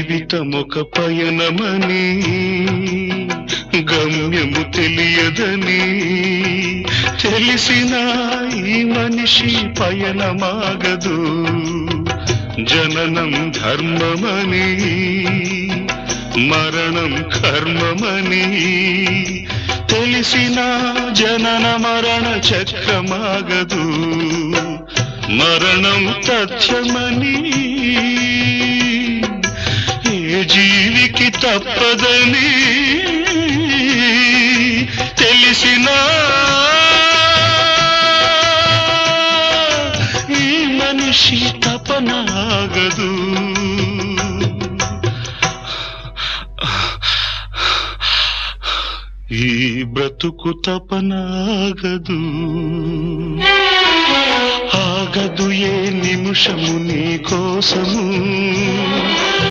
జీవితమొక పయనమని గమ్యము తెలియదని తెలిసిన ఈ మనిషి పయనమాగదు. జననం ధర్మమని మరణం కర్మమని తెలిసిన జనన మరణ చక్రమాగదు. మరణం తథ్యమని ఏ జీవికి తప్పదని తెలిసిన ఈ మనిషి తపనాగదు. ఈ బ్రతుకు తపనాగదు. ఆగదు ఏ నిమిషము నీ కోసము.